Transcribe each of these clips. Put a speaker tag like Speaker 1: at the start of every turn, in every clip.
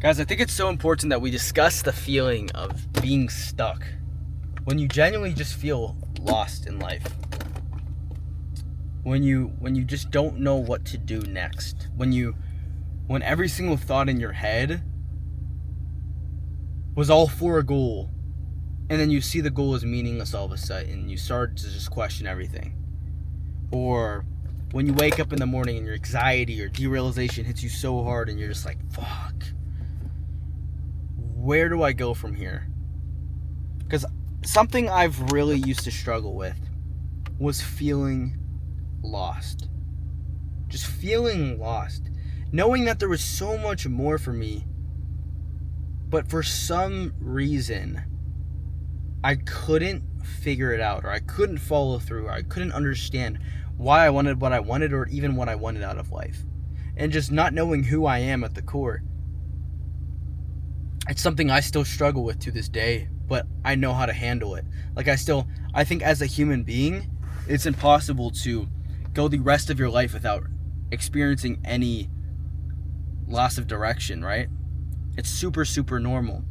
Speaker 1: Guys, I think it's so important that we discuss the feeling of being stuck. When you genuinely just feel lost in life. When you just don't know what to do next. When every single thought in your head was all for a goal, and then you see the goal is meaningless all of a sudden, and you start to just question everything. Or when you wake up in the morning and your anxiety or derealization hits you so hard and you're just like, fuck. Where do I go from here? Because something I've really used to struggle with was feeling lost. Just feeling lost. Knowing that there was so much more for me, but for some reason, I couldn't figure it out, or I couldn't follow through, or I couldn't understand why I wanted what I wanted, or even what I wanted out of life. And just not knowing who I am at the core. It's something I still struggle with to this day, but I know how to handle it. I think as a human being, it's impossible to go the rest of your life without experiencing any loss of direction, right? It's super, super normal.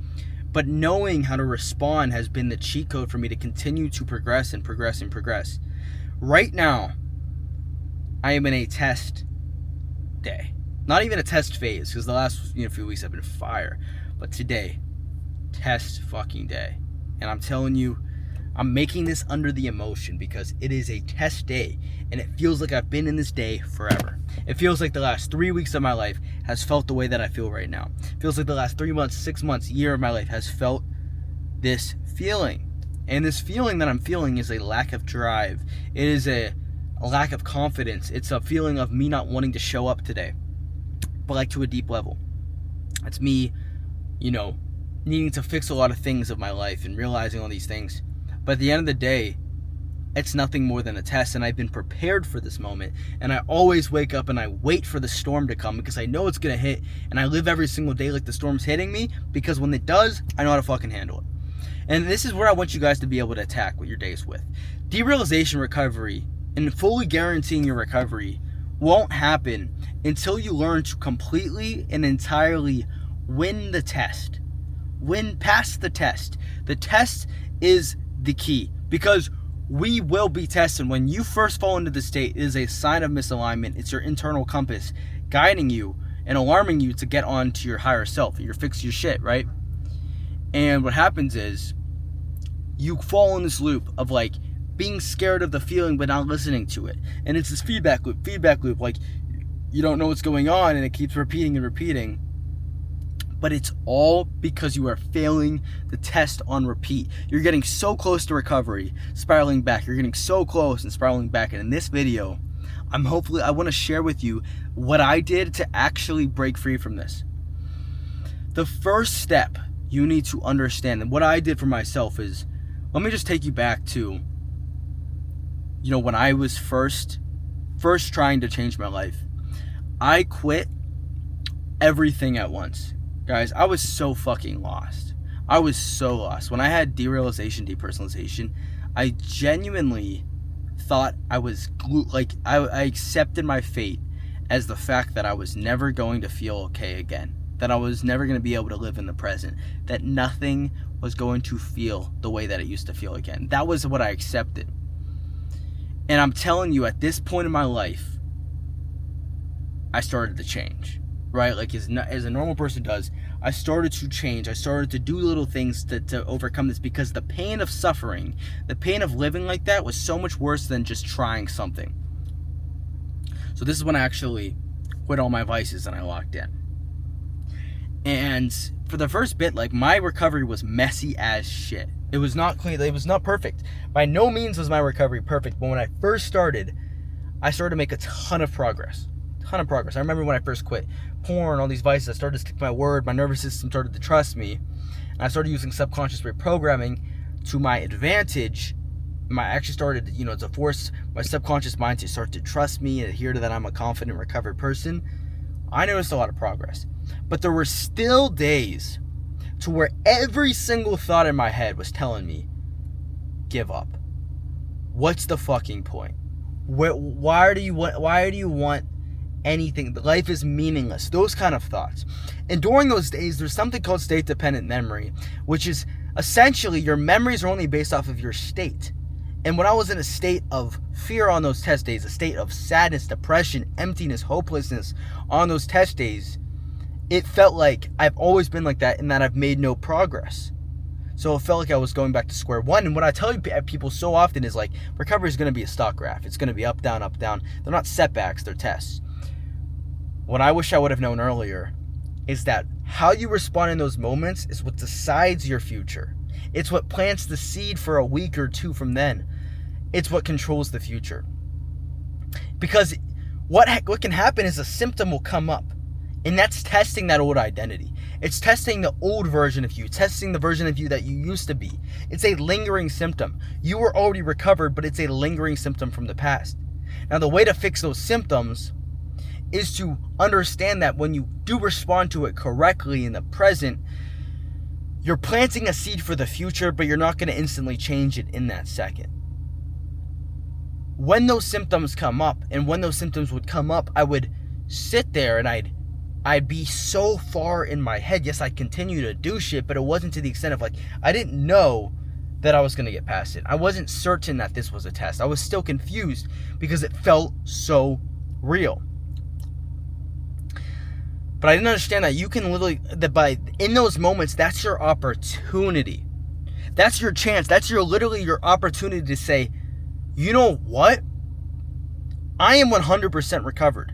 Speaker 1: But knowing how to respond has been the cheat code for me to continue to progress and progress and progress. Right now, I am in a test day. Not even a test phase, because the last few weeks have been fire. But today, test fucking day. And I'm telling you, I'm making this under the emotion because it is a test day. And it feels like I've been in this day forever. It feels like the last 3 weeks of my life has felt the way that I feel right now. It feels like the last 3 months, 6 months, year of my life has felt this feeling. And this feeling that I'm feeling is a lack of drive. It is a lack of confidence. It's a feeling of me not wanting to show up today, but like to a deep level. It's me, needing to fix a lot of things of my life and realizing all these things. But at the end of the day, it's nothing more than a test, and I've been prepared for this moment. And I always wake up and I wait for the storm to come because I know it's going to hit, and I live every single day like the storm's hitting me, because when it does, I know how to fucking handle it. And this is where I want you guys to be able to attack what your days with. Derealization recovery and fully guaranteeing your recovery won't happen until you learn to completely and entirely win the test. Win past the test. The test is the key, because we will be tested. When you first fall into the state, it is a sign of misalignment. It's your internal compass guiding you and alarming you to get on to your higher self. You're fix your shit, right? And what happens is you fall in this loop of being scared of the feeling but not listening to it. And it's this feedback loop. Like, you don't know what's going on and it keeps repeating and repeating. But it's all because you are failing the test on repeat. You're getting so close to recovery, spiraling back. You're getting so close and spiraling back. And in this video, I want to share with you what I did to actually break free from this. The first step you need to understand, and what I did for myself is, let me just take you back to, when I was first trying to change my life. I quit everything at once. Guys, I was so fucking lost. I was so lost. When I had derealization, depersonalization, I genuinely thought I was I accepted my fate as the fact that I was never going to feel okay again. That I was never going to be able to live in the present. That nothing was going to feel the way that it used to feel again. That was what I accepted. And I'm telling you, at this point in my life, I started to change. Right? As a normal person does, I started to change. I started to do little things to overcome this, because the pain of suffering, the pain of living like that was so much worse than just trying something. So this is when I actually quit all my vices and I locked in. And for the first bit, my recovery was messy as shit. It was not clean. It was not perfect. By no means was my recovery perfect. But when I first started, I started to make a ton of progress. I remember when I first quit porn, all these vices, I started to stick to my word. My nervous system started to trust me. And I started using subconscious reprogramming to my advantage. I actually started, to force my subconscious mind to start to trust me and adhere to that I'm a confident, recovered person. I noticed a lot of progress. But there were still days to where every single thought in my head was telling me, give up. What's the fucking point? Why do you want anything. Life is meaningless. Those kind of thoughts. And during those days, there's something called state-dependent memory, which is essentially your memories are only based off of your state. And when I was in a state of fear on those test days, a state of sadness, depression, emptiness, hopelessness on those test days, it felt like I've always been like that, and that I've made no progress. So it felt like I was going back to square one. And what I tell people so often is like, recovery is going to be a stock graph. It's going to be up, down, up, down. They're not setbacks, they're tests. What I wish I would have known earlier is that how you respond in those moments is what decides your future. It's what plants the seed for a week or two from then. It's what controls the future. Because what can happen is a symptom will come up. And that's testing that old identity. It's testing the old version of you, testing the version of you that you used to be. It's a lingering symptom. You were already recovered, but it's a lingering symptom from the past. Now, the way to fix those symptoms is to understand that when you do respond to it correctly in the present, you're planting a seed for the future, but you're not going to instantly change it in that second. When those symptoms come up, and when those symptoms would come up, I would sit there and I'd be so far in my head. Yes, I'd continue to do shit, but it wasn't to the extent of like, I didn't know that I was going to get past it. I wasn't certain that this was a test. I was still confused because it felt so real. But I didn't understand that you can literally, in those moments, that's your opportunity. That's your chance. That's literally your opportunity to say, you know what? I am 100% recovered.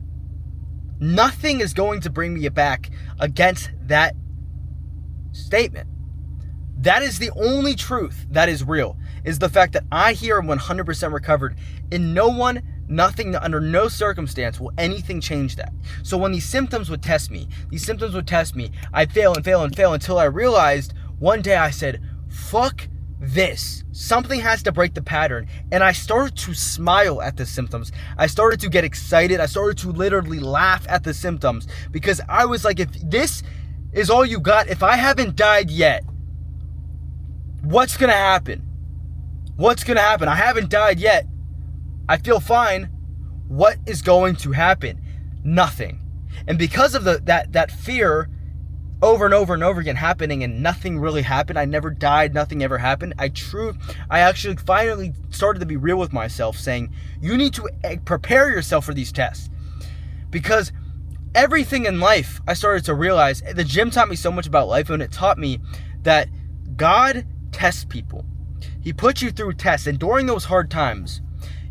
Speaker 1: Nothing is going to bring me back against that statement. That is the only truth that is real, is the fact that I here am 100% recovered, and no one, nothing, under no circumstance will anything change that. So when these symptoms would test me, I'd fail and fail and fail until I realized one day I said, fuck this. Something has to break the pattern. And I started to smile at the symptoms. I started to get excited. I started to literally laugh at the symptoms, because I was like, if this is all you got, if I haven't died yet, what's going to happen? What's going to happen? I haven't died yet. I feel fine. What is going to happen? Nothing. And because of that fear over and over and over again happening, and nothing really happened, I never died, nothing ever happened, I actually finally started to be real with myself, saying, you need to prepare yourself for these tests. Because everything in life, I started to realize, the gym taught me so much about life, and it taught me that God tests people. He puts you through tests, and during those hard times,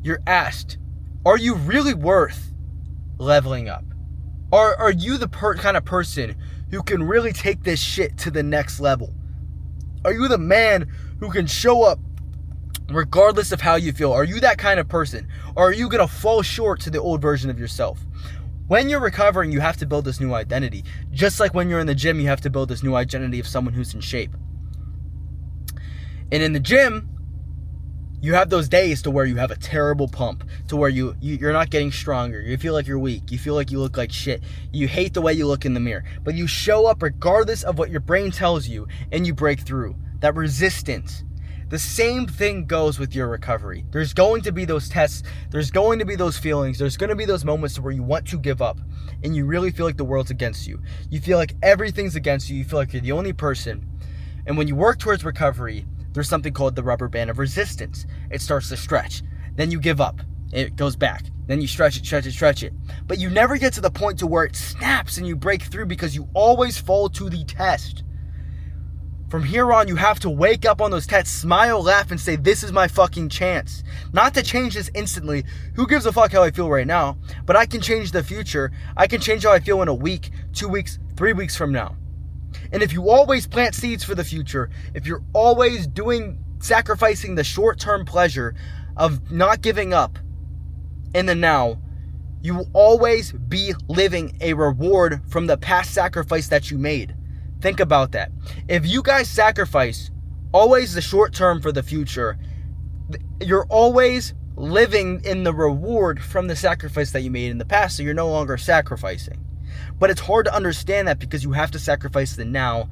Speaker 1: you're asked, are you really worth leveling up? Are you the kind of person who can really take this shit to the next level? Are you the man who can show up regardless of how you feel? Are you that kind of person? Or are you going to fall short to the old version of yourself? When you're recovering, you have to build this new identity. Just like when you're in the gym, you have to build this new identity of someone who's in shape. And in the gym, you have those days to where you have a terrible pump, to where you're not getting stronger. You feel like you're weak. You feel like you look like shit. You hate the way you look in the mirror. But you show up regardless of what your brain tells you, and you break through. That resistance. The same thing goes with your recovery. There's going to be those tests. There's going to be those feelings. There's going to be those moments where you want to give up, and you really feel like the world's against you. You feel like everything's against you. You feel like you're the only person. And when you work towards recovery, there's something called the rubber band of resistance. It starts to stretch. Then you give up. It goes back. Then you stretch it. But you never get to the point to where it snaps and you break through, because you always fall to the test. From here on, you have to wake up on those tests, smile, laugh, and say, this is my fucking chance. Not to change this instantly. Who gives a fuck how I feel right now? But I can change the future. I can change how I feel in a week, 2 weeks, 3 weeks from now. And if you always plant seeds for the future, if you're always sacrificing the short-term pleasure of not giving up in the now, you will always be living a reward from the past sacrifice that you made. Think about that. If you guys sacrifice always the short term for the future, you're always living in the reward from the sacrifice that you made in the past, so you're no longer sacrificing. But it's hard to understand that, because you have to sacrifice the now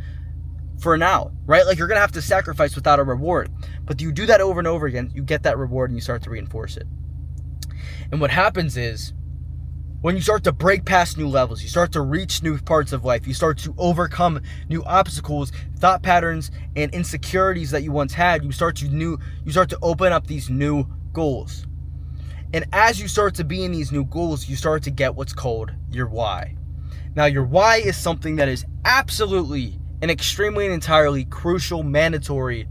Speaker 1: for now, right? Like, you're going to have to sacrifice without a reward. But you do that over and over again, you get that reward, and you start to reinforce it. And what happens is, When you start to break past new levels, you start to reach new parts of life, you start to overcome new obstacles, thought patterns, and insecurities that you once had, you start to open up these new goals. And as you start to be in these new goals, you start to get what's called your why. Now, your why is something that is absolutely and extremely and entirely crucial, mandatory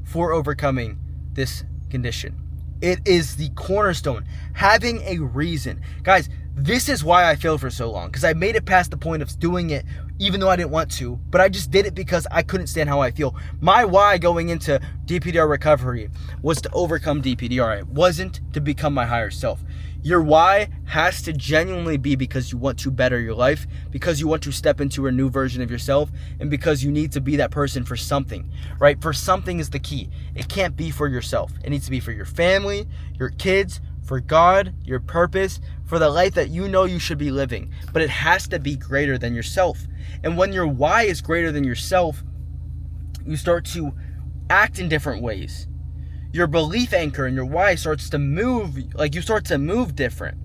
Speaker 1: for overcoming this condition. It is the cornerstone. Having a reason. Guys, this is why I failed for so long, because I made it past the point of doing it even though I didn't want to, but I just did it because I couldn't stand how I feel. My why going into DPDR recovery was to overcome DPDR. It wasn't to become my higher self. Your why has to genuinely be because you want to better your life, because you want to step into a new version of yourself, and because you need to be that person for something, right? For something is the key. It can't be for yourself. It needs to be for your family, your kids, for God, your purpose, for the life that you know you should be living. But it has to be greater than yourself. And when your why is greater than yourself, you start to act in different ways. Your belief anchor and your why starts to move, like you start to move different.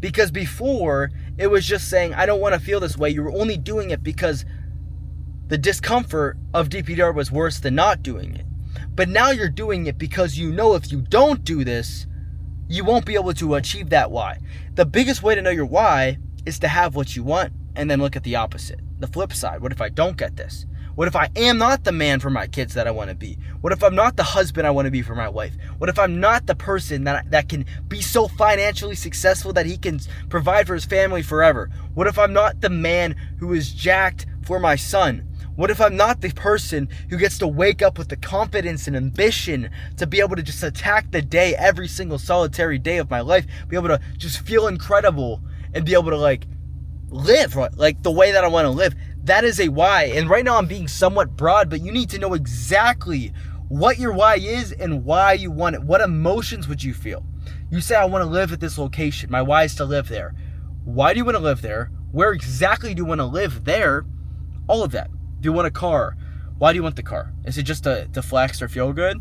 Speaker 1: Because before, it was just saying, I don't want to feel this way. You were only doing it because the discomfort of DPDR was worse than not doing it. But now you're doing it because you know if you don't do this, you won't be able to achieve that why. The biggest way to know your why is to have what you want and then look at the opposite. The flip side. What if I don't get this? What if I am not the man for my kids that I want to be? What if I'm not the husband I want to be for my wife? What if I'm not the person that can be so financially successful that he can provide for his family forever? What if I'm not the man who is jacked for my son? What if I'm not the person who gets to wake up with the confidence and ambition to be able to just attack the day every single solitary day of my life, be able to just feel incredible and be able to live like the way that I want to live? That is a why. And right now I'm being somewhat broad, but you need to know exactly what your why is and why you want it. What emotions would you feel? You say, I want to live at this location. My why is to live there. Why do you want to live there? Where exactly do you want to live there? All of that. Do you want a car? Why do you want the car? Is it just to flex or feel good?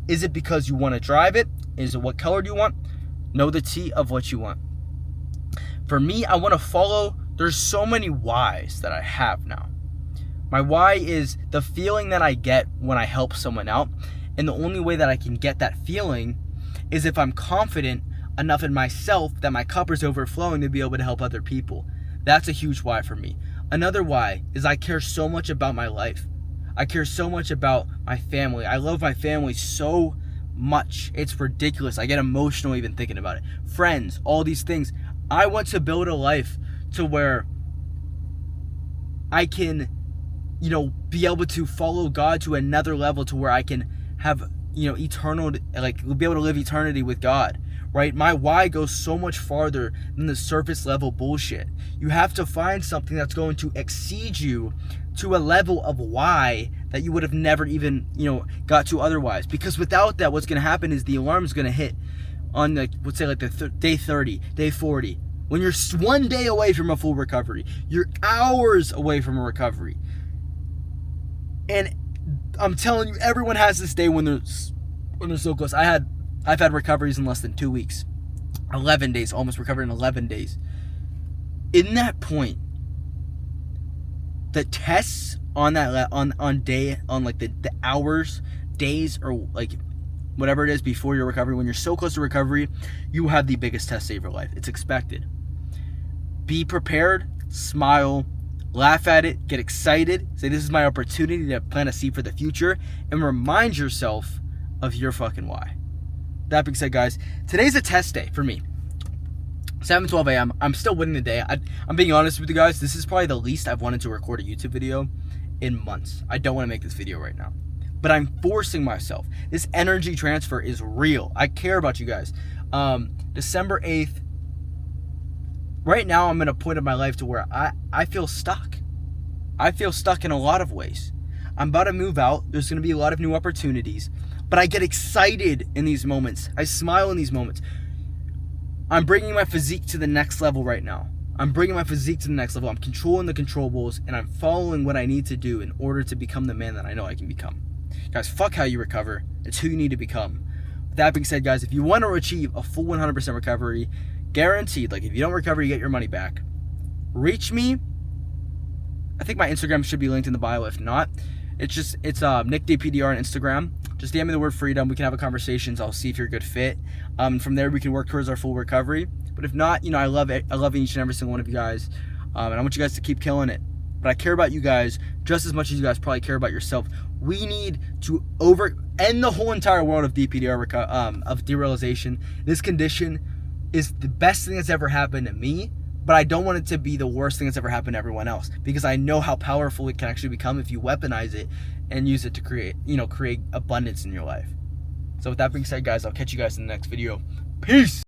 Speaker 1: Is it because you want to drive it? Is it what color do you want? Know the T of what you want. For me, I want to follow. There's so many whys that I have now. My why is the feeling that I get when I help someone out. And the only way that I can get that feeling is if I'm confident enough in myself that my cup is overflowing to be able to help other people. That's a huge why for me. Another why is I care so much about my life. I care so much about my family. I love my family so much. It's ridiculous. I get emotional even thinking about it. Friends, all these things. I want to build a life to where I can, be able to follow God to another level, to where I can have, eternal, be able to live eternity with God, right? My why goes so much farther than the surface level bullshit. You have to find something that's going to exceed you to a level of why that you would have never even, got to otherwise. Because without that, what's going to happen is the alarm is going to hit on day 30, day 40. When you're one day away from a full recovery, you're hours away from a recovery. And I'm telling you, everyone has this day when they're so close. I've had recoveries in less than 2 weeks. 11 days, almost recovered in 11 days. In that point, the tests on that the hours, days, or whatever it is before your recovery, when you're so close to recovery, you have the biggest test of your life. It's expected. Be prepared, smile, laugh at it, get excited, say this is my opportunity to plant a seed for the future, and remind yourself of your fucking why. That being said, guys, today's a test day for me. 7:12 a.m. I'm still winning the day. I'm being honest with you guys. This is probably the least I've wanted to record a YouTube video in months. I don't want to make this video right now, but I'm forcing myself. This energy transfer is real. I care about you guys. December 8th. Right now, I'm in a point of my life to where I feel stuck. I feel stuck in a lot of ways. I'm about to move out. There's going to be a lot of new opportunities, but I get excited in these moments. I smile in these moments. I'm bringing my physique to the next level right now. I'm controlling the controllables, and I'm following what I need to do in order to become the man that I know I can become. Guys, fuck how you recover. It's who you need to become. With that being said, guys, if you want to achieve a full 100% recovery, guaranteed. Like, if you don't recover, you get your money back. Reach me. I think my Instagram should be linked in the bio. If not, it's Nick dpdr on Instagram. Just DM me the word freedom. We can have a conversation. I'll see if you're a good fit. From there, we can work towards our full recovery. But if not, I love it. I love each and every single one of you guys, and I want you guys to keep killing it. But I care about you guys just as much as you guys probably care about yourself. We need to end the whole entire world of dpdr, of derealization. This condition is the best thing that's ever happened to me, but I don't want it to be the worst thing that's ever happened to everyone else, because I know how powerful it can actually become if you weaponize it and use it to create abundance in your life. So with that being said, guys, I'll catch you guys in the next video. Peace!